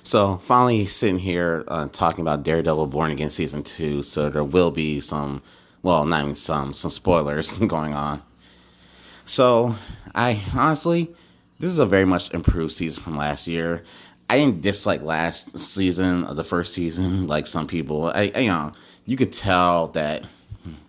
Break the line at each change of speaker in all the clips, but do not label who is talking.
So finally sitting here talking about Daredevil Born Again season 2. So there will be some, well, not even some spoilers going on. So I honestly, this is a very much improved season from last year. I didn't dislike last season of the first season like some people. You could tell that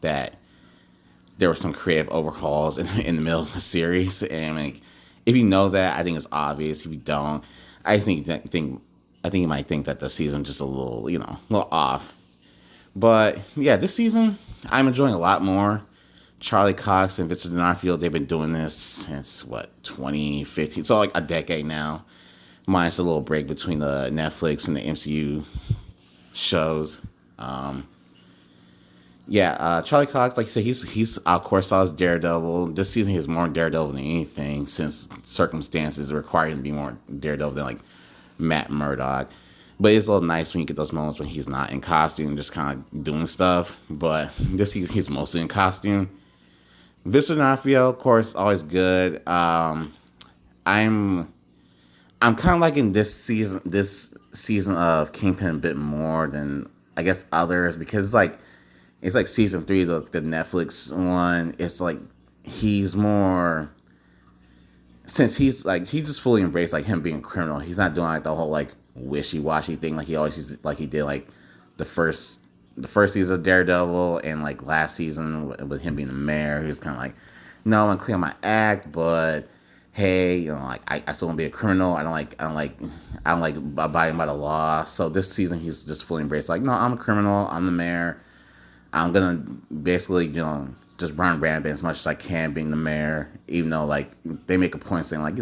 there were some creative overhauls in the middle of the series, and like if you know that, I think it's obvious. If you don't, I think you might think that the season just a little a little off. But yeah, this season I'm enjoying a lot more. Charlie Cox and Vincent D'Onofrio, they've been doing this since what 2015, so like a decade now. Minus a little break between the Netflix and the MCU shows. Um, Charlie Cox, like you said, he's of course saw his Daredevil. This season he's more Daredevil than anything, since circumstances require him to be more Daredevil than like Matt Murdock. But it's a little nice when you get those moments when he's not in costume, just kind of doing stuff. But this he's mostly in costume. Vincent D'Onofrio, of course, always good. I'm I'm kind of liking this season of Kingpin a bit more than I guess others, because it's like season three, the Netflix one. It's like he's more, since he's just fully embraced like him being a criminal. He's not doing like the whole like wishy washy thing like he always used, like he did like the first the first season of Daredevil, and like last season with him being the mayor. He was kind of like, no, I'm gonna clear my act, but hey, like I still want to be a criminal. I don't like abiding by the law. So this season he's just fully embraced like, no, I'm a criminal. I'm the mayor. I'm gonna basically, just run rampant as much as I can, being the mayor. Even though like they make a point saying like,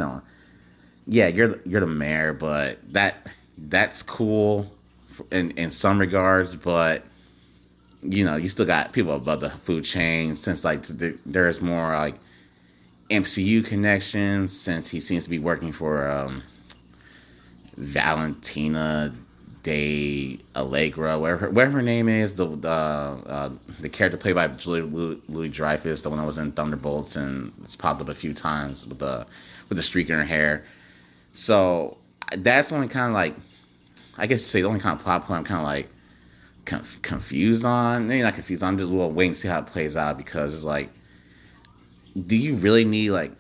yeah, you're the mayor, but that's cool in some regards, but you still got people above the food chain, since like there's more like MCU connections, since he seems to be working for Valentina De Allegra, whatever her name is, the character played by Julie Louis Dreyfus, the one that was in Thunderbolts and it's popped up a few times with the streak in her hair. So that's only kind of like, I guess you say the only kind of plot point I'm kind of like confused on. Maybe not confused. I'm just waiting to see how it plays out, because it's like, do you really need like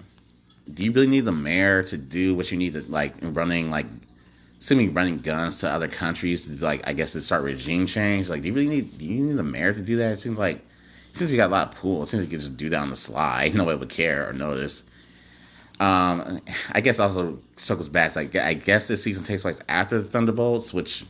do you really need the mayor to do what you need to, like running like assuming running guns to other countries to, like, I guess, to start regime change? Like, do you need the mayor to do that? It seems like, since we got a lot of pool, it seems like you could just do that on the sly. Nobody would care or notice. I guess also circles back. Like, I guess this season takes place after the Thunderbolts, which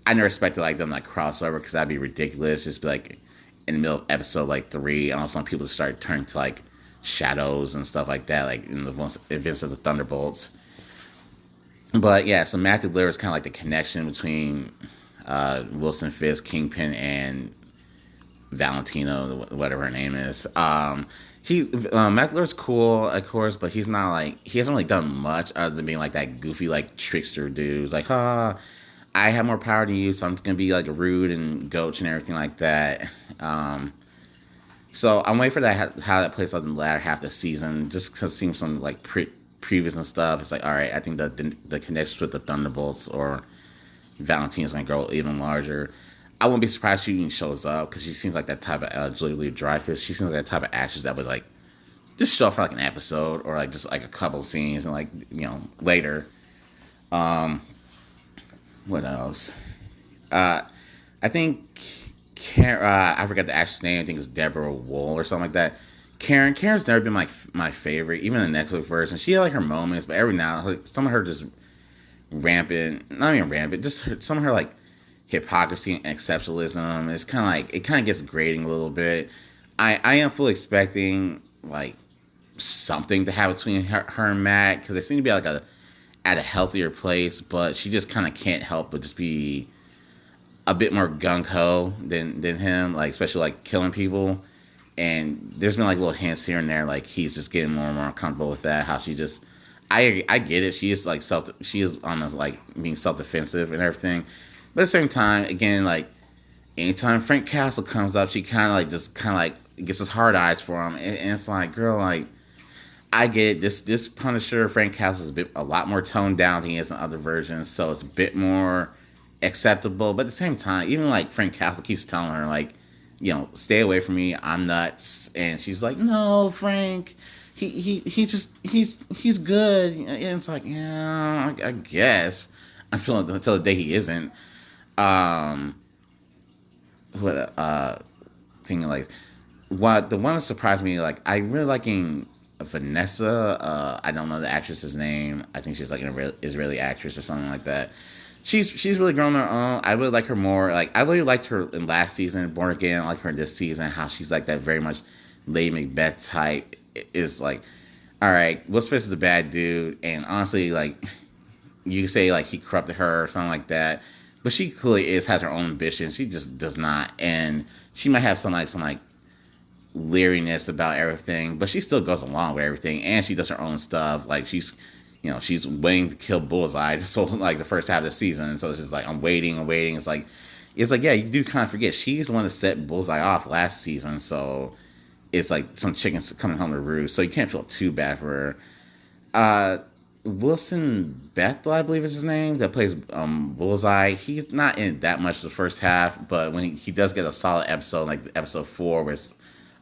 I never expected like them like crossover, because that'd be ridiculous. Just be like in the middle of episode like three, and all of a sudden people start turning to like shadows and stuff like that, like in the events of the Thunderbolts. But yeah, so Matthew Lillard is kind of like the connection between Wilson Fisk, Kingpin, and Valentino, whatever her name is. Matthew Lillard's cool, of course, but he's not like, he hasn't really done much other than being like that goofy like trickster dude who's like, I have more power than you, so I'm just gonna be like rude and gauche and everything like that. So I'm waiting for that, how that plays out in the latter half of the season, just because it seems some like previews and stuff. It's like, all right, I think the connections with the Thunderbolts or Valentina's gonna grow even larger. I wouldn't be surprised if she even shows up, because she seems like that type of Julie Louis Dreyfus. She seems like that type of actress that would like just show up for like an episode or like just like a couple scenes, and like later. Um, what else? I think I forgot the actress name. I think it's Deborah Wool or something like that. Karen's never been my favorite, even in the Netflix version. She had like her moments, but every now like some of her just rampant, not even rampant, just some of her like hypocrisy and exceptionalism. It's kind of like, it kind of gets grating a little bit. I am fully expecting like something to happen between her and Matt, because they seem to be like at a healthier place, but she just kind of can't help but just be a bit more gung ho than him, like especially like killing people. And there's been like little hints here and there, like he's just getting more and more comfortable with that. How she just, I get it. She is like she is on this like being self defensive and everything, but at the same time, again, like anytime Frank Castle comes up, she kind of like gets his hard eyes for him, and it's like, girl, like I get it. This Punisher, Frank Castle, is a lot more toned down than he is in other versions, so it's a bit more acceptable. But at the same time, even like Frank Castle keeps telling her, like, stay away from me. I'm nuts, and she's like, no, Frank. He's good, and it's like, yeah, I guess until the day he isn't. Um, what Thinking like what the one that surprised me, like I really liking Vanessa. I don't know the actress's name. I think she's like an Israeli actress or something like that. She's really grown her own. I really like her more. Like I really liked her in last season, Born Again. I like her in this season. How she's like that very much Lady Macbeth type. Is like, all right, Will Smith is a bad dude, and honestly, like you could say like he corrupted her or something like that. But she clearly has her own ambition. She just does not, and she might have some leeriness about everything, but she still goes along with everything, and she does her own stuff. Like she's waiting to kill Bullseye. So like the first half of the season, so it's just like I'm waiting. It's like, yeah, you do kind of forget she's the one that set Bullseye off last season. So it's like some chickens coming home to roost. So you can't feel too bad for her. Wilson Bethel, I believe is his name, that plays Bullseye. He's not in that much the first half, but when he does get a solid episode, like episode 4, where it's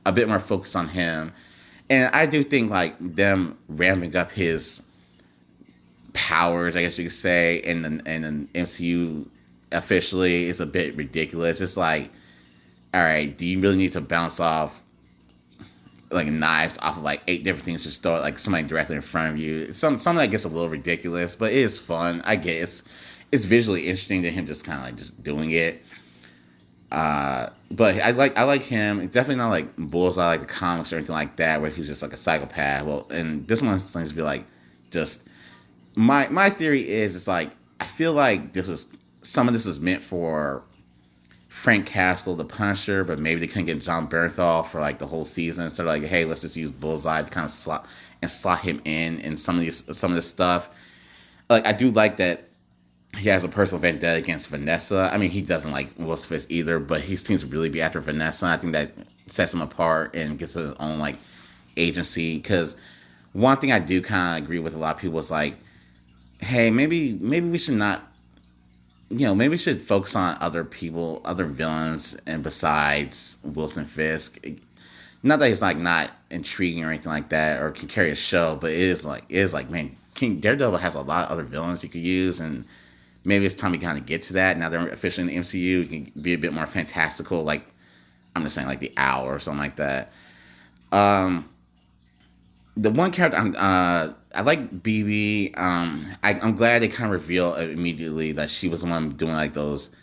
a bit more focused on him. And I do think like them ramping up his powers, I guess you could say, in the MCU officially is a bit ridiculous. It's like, all right, do you really need to bounce off like knives off of like 8 different things, just throw it like somebody directly in front of you? Something that gets a little ridiculous, but it is fun. I guess it's visually interesting to him just kind of like just doing it. But I like him. Definitely not like Bullseye, like the comics or anything like that, where he's just like a psychopath. Well, and this one seems to be like just my theory is it's like I feel like some of this was meant for Frank Castle, the Punisher, but maybe they couldn't get John Bernthal for like the whole season. So they're like, hey, let's just use Bullseye to kind of slot him in some of this stuff. Like I do like that he has a personal vendetta against Vanessa. I mean, he doesn't like Will Smith either, but he seems to really be after Vanessa. I think that sets him apart and gives him his own like agency. Because one thing I do kind of agree with a lot of people is like, hey, maybe we should not, maybe we should focus on other people, other villains, and besides Wilson Fisk. Not that he's like not intriguing or anything like that, or can carry a show, but it is like, man, Daredevil has a lot of other villains you could use, and maybe it's time to kind of get to that. Now they're officially in the MCU, you can be a bit more fantastical, like I'm just saying, like the Owl or something like that. The one character I like BB. I'm glad they kind of reveal immediately that she was the one doing like those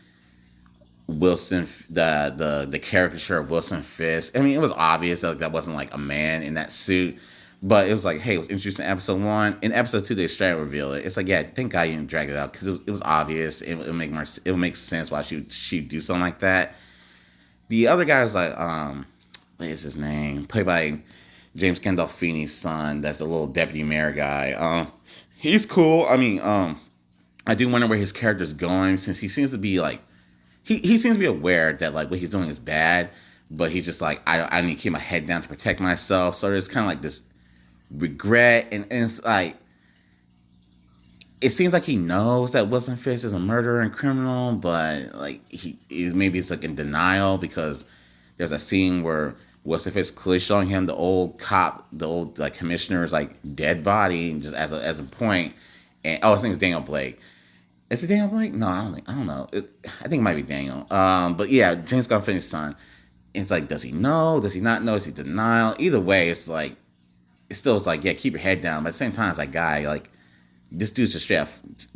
Wilson, the caricature of Wilson Fisk. I mean, it was obvious that wasn't like a man in that suit, but it was like, hey, it was introduced in episode 1. In episode 2, they straight reveal it. It's like, yeah, thank God you didn't drag it out, because it was obvious. It would make sense why she'd do something like that. The other guy was like, what is his name? Played by James Gandolfini's son. That's a little deputy mayor guy. He's cool. I mean, I do wonder where his character's going, since he seems to be like, he seems to be aware that like what he's doing is bad, but he's just like, I need to keep my head down to protect myself. So there's kind of like this regret, and it's like, it seems like he knows that Wilson Fisk is a murderer and criminal, but like maybe it's like in denial, because there's a scene where Wilson Fisk clearly showing him the old cop, the old like commissioner's like dead body, just as a point. And his name is Daniel Blake. Is it Daniel Blake? No, I don't know. I think it might be Daniel. But yeah, James Gandolfini's son. It's like, does he know? Does he not know? Is he denial? Either way, it's like, yeah, keep your head down. But at the same time, it's like, guy, like, this dude's just straight up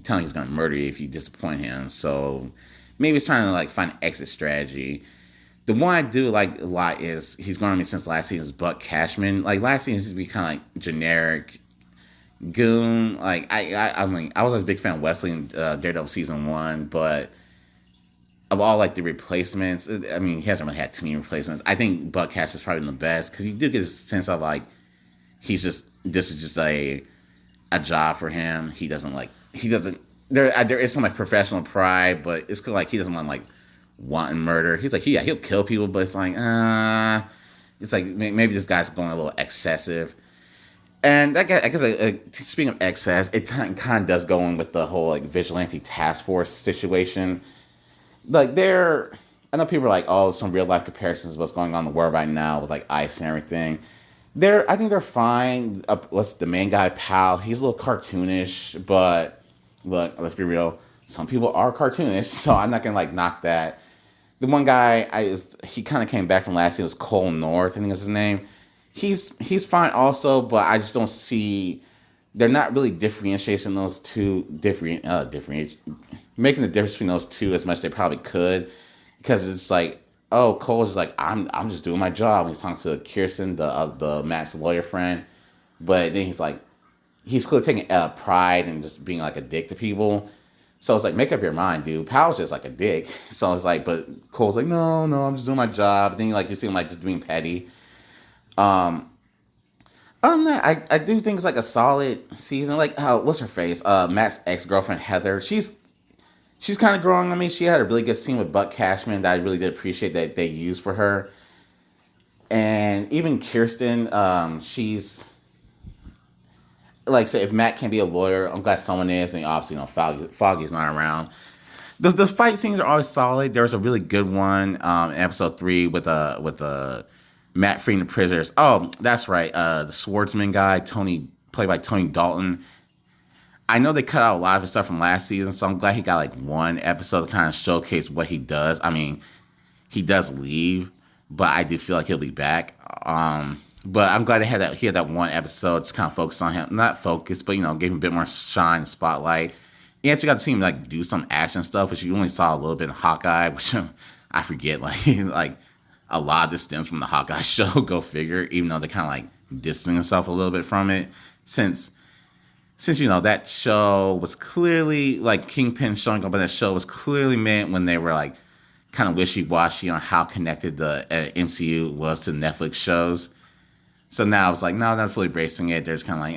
telling you he's gonna murder you if you disappoint him. So maybe he's trying to like find an exit strategy. The one I do like a lot is he's going on me since last season's Buck Cashman. Like last season, used to be kind of like generic goon. Like I mean, I was a big fan of Wesley in Daredevil season 1, but of all like the replacements, I mean, he hasn't really had too many replacements. I think Buck Cashman's probably the best, because you do get a sense of like this is just a job for him. There is some like professional pride, but it's like he doesn't want murder. He's like, he'll kill people, but it's like maybe this guy's going a little excessive. And that guy, I guess, speaking of excess, it kind of does go in with the whole like vigilante task force situation. Like I know people are like, oh, some real life comparisons of what's going on in the world right now with like ICE and everything. I think they're fine. What's the main guy, Pal? He's a little cartoonish, but look, let's be real. Some people are cartoonists, so I'm not gonna like knock that. The one guy, he kind of came back from last year. Was Cole North, I think is his name. He's fine also, but I just don't see. They're not really differentiating those two making the difference between those two as much as they probably could, because it's like, oh, Cole's just like, I'm just doing my job. He's talking to Kirsten, the Matt's lawyer friend, but then he's clearly taking pride and just being like a dick to people. So it's like, make up your mind, dude. Powell's just like a dick. So it's like, but Cole's like, no, I'm just doing my job. Then you see him like just being petty. Other than that, I do think it's like a solid season. Like, what's her face? Matt's ex girlfriend Heather. She's kind of growing on me. She had a really good scene with Buck Cashman that I really did appreciate that they used for her. And even Kirsten, she's like, say, if Matt can't be a lawyer, I'm glad someone is. And obviously, Foggy's not around. The fight scenes are always solid. There was a really good one in episode 3 with Matt freeing the prisoners. Oh, that's right. The swordsman guy, Tony, played by Tony Dalton. I know they cut out a lot of his stuff from last season, so I'm glad he got like one episode to kind of showcase what he does. I mean, he does leave, but I do feel like he'll be back. But I'm glad he had that one episode to kind of focus on him. Not focus, but gave him a bit more shine, spotlight. You actually got to see him like do some action stuff, which you only saw a little bit in Hawkeye, which I forget. Like a lot of this stems from the Hawkeye show. Go figure. Even though they're kind of like distancing themselves a little bit from it, since that show was clearly like Kingpin showing up on that show was clearly meant when they were like kind of wishy-washy on how connected the MCU was to Netflix shows. So now it's like, no, they're not fully bracing it. They're just kind of like,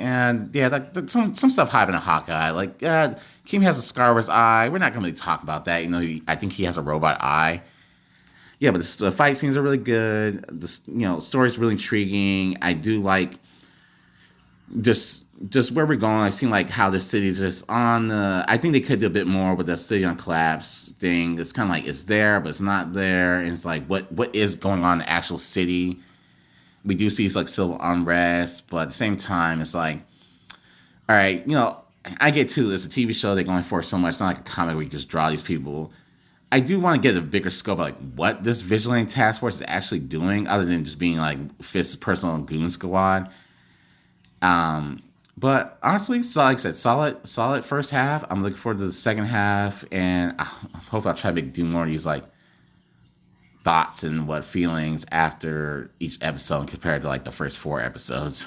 yeah, some stuff happened to Hawkeye. Like, Kim has a scar over his eye. We're not going to really talk about that. I think he has a robot eye. Yeah, but the fight scenes are really good. The story's really intriguing. I do like just where we're going. I seem like how the city is just on the. I think they could do a bit more with the city on collapse thing. It's kind of like it's there, but it's not there. And it's like what is going on in the actual city. We do see like civil unrest, but at the same time, it's like, all right, I get too. It's a TV show. They're going for so much. It's not like a comic where you just draw these people. I do want to get a bigger scope of like what this vigilante task force is actually doing, other than just being like Fist's personal goon squad. But honestly, so like I said, solid first half. I'm looking forward to the second half, and I hope I'll try to do more of these like thoughts and feelings after each episode compared to like the first 4 episodes.